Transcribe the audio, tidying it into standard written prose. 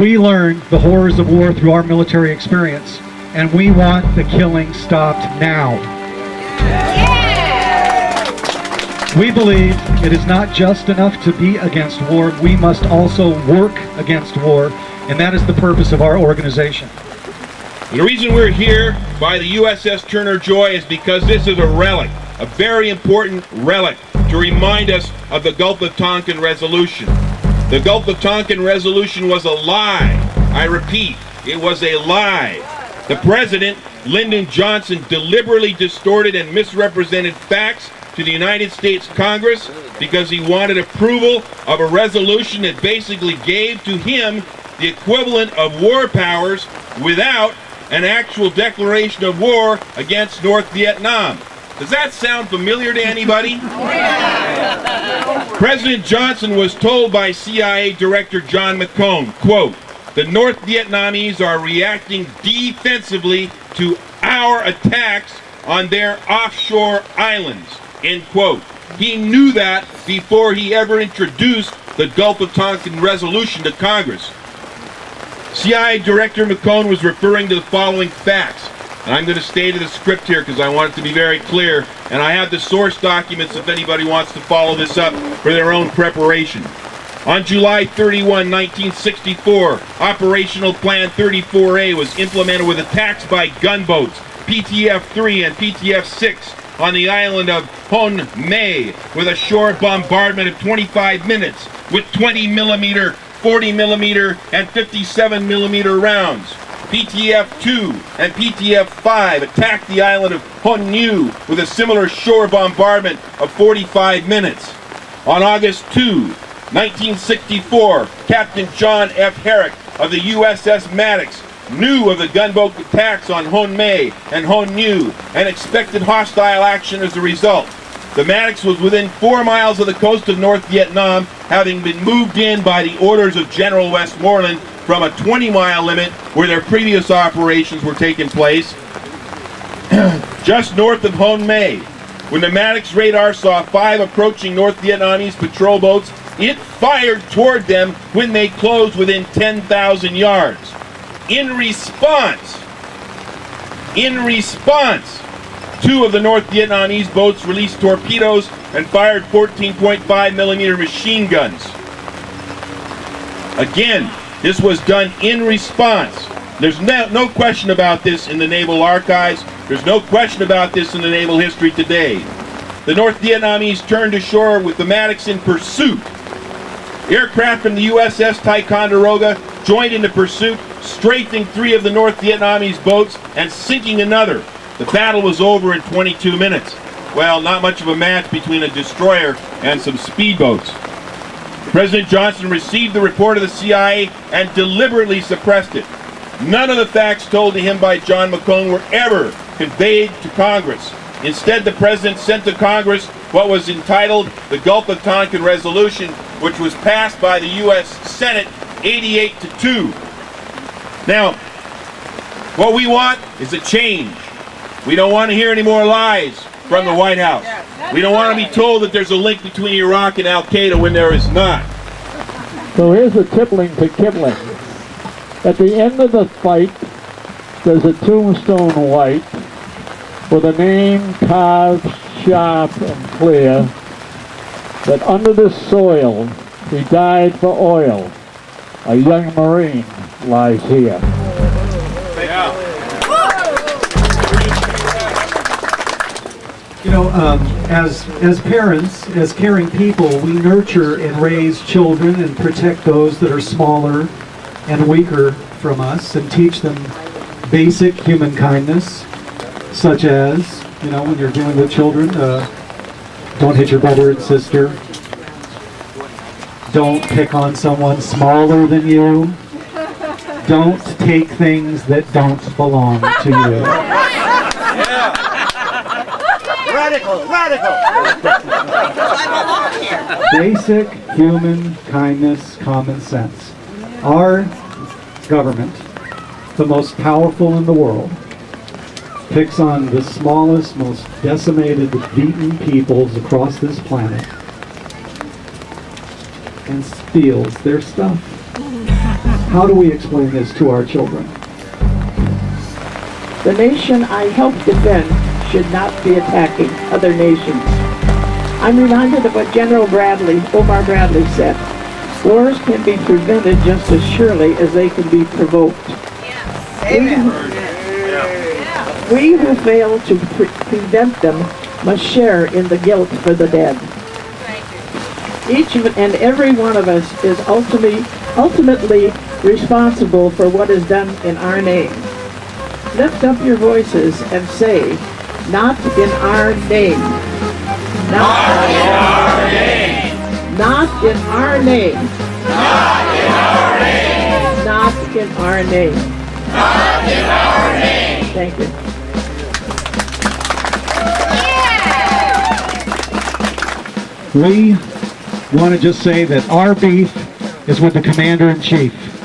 We learned the horrors of war through our military experience, and we want the killing stopped now. We believe it is not just enough to be against war, we must also work against war, and that is the purpose of our organization. The reason we're here by the USS Turner Joy is because this is a relic, a very important relic, to remind us of the Gulf of Tonkin Resolution. The Gulf of Tonkin Resolution was a lie. I repeat, it was a lie. The President, Lyndon Johnson, deliberately distorted and misrepresented facts to the United States Congress because he wanted approval of a resolution that basically gave to him the equivalent of war powers without an actual declaration of war against North Vietnam. Does that sound familiar to anybody? President Johnson was told by CIA Director John McCone, quote, "The North Vietnamese are reacting defensively to our attacks on their offshore islands," end quote. He knew that before he ever introduced the Gulf of Tonkin Resolution to Congress. CIA Director McCone was referring to the following facts. And I'm going to stay to the script here because I want it to be very clear. And I have the source documents if anybody wants to follow this up for their own preparation. On July 31, 1964, Operational Plan 34A was implemented with attacks by gunboats, PTF-3 and PTF-6, on the island of Hon May, with a shore bombardment of 25 minutes with 20mm, 40mm, and 57mm rounds. PTF-2 and PTF-5 attacked the island of Hon Nhu with a similar shore bombardment of 45 minutes. On August 2, 1964, Captain John F. Herrick of the USS Maddox knew of the gunboat attacks on Hon May and Hon Nhu and expected hostile action as a result. The Maddox was within 4 miles of the coast of North Vietnam, having been moved in by the orders of General Westmoreland from a 20-mile limit where their previous operations were taking place, just north of Hon May. When the Maddox radar saw 5 approaching North Vietnamese patrol boats, it fired toward them when they closed within 10,000 yards. In response, 2 of the North Vietnamese boats released torpedoes and fired 14.5mm machine guns. Again, this was done in response. There's no question about this in the Naval Archives. There's no question about this in the naval history today. The North Vietnamese turned ashore with the Maddox in pursuit. Aircraft from the USS Ticonderoga joined in the pursuit, strafing 3 of the North Vietnamese boats and sinking another. The battle was over in 22 minutes. Well, not much of a match between a destroyer and some speedboats. President Johnson received the report of the CIA and deliberately suppressed it. None of the facts told to him by John McCone were ever conveyed to Congress. Instead, the President sent to Congress what was entitled the Gulf of Tonkin Resolution, which was passed by the U.S. Senate 88-2. Now, what we want is a change. We don't want to hear any more lies from the White House. We don't want to be told that there's a link between Iraq and Al-Qaeda when there is not. So here's a tippling to Kipling. At the end of the fight, there's a tombstone white with a name carved sharp and clear that under the soil he died for oil. A young Marine lies here. Yeah. You know, as parents, as caring people, we nurture and raise children and protect those that are smaller and weaker from us and teach them basic human kindness, such as, you know, when you're dealing with children, don't hit your brother and sister, don't pick on someone smaller than you, don't take things that don't belong to you. Radical! Basic human kindness, common sense. Our government, the most powerful in the world, picks on the smallest, most decimated, beaten peoples across this planet and steals their stuff. How do we explain this to our children? The nation I help defend should not be attacking other nations. I'm reminded of what General Omar Bradley said. Wars can be prevented just as surely as they can be provoked. We who fail to prevent them must share in the guilt for the dead. Each and every one of us is ultimately responsible for what is done in our name. Lift up your voices and say, not in our name. Not in our name. Not in our name. Not in our name. Not in our name. Not in our name. Thank you. We want to just say that our beef is with the Commander-in-Chief.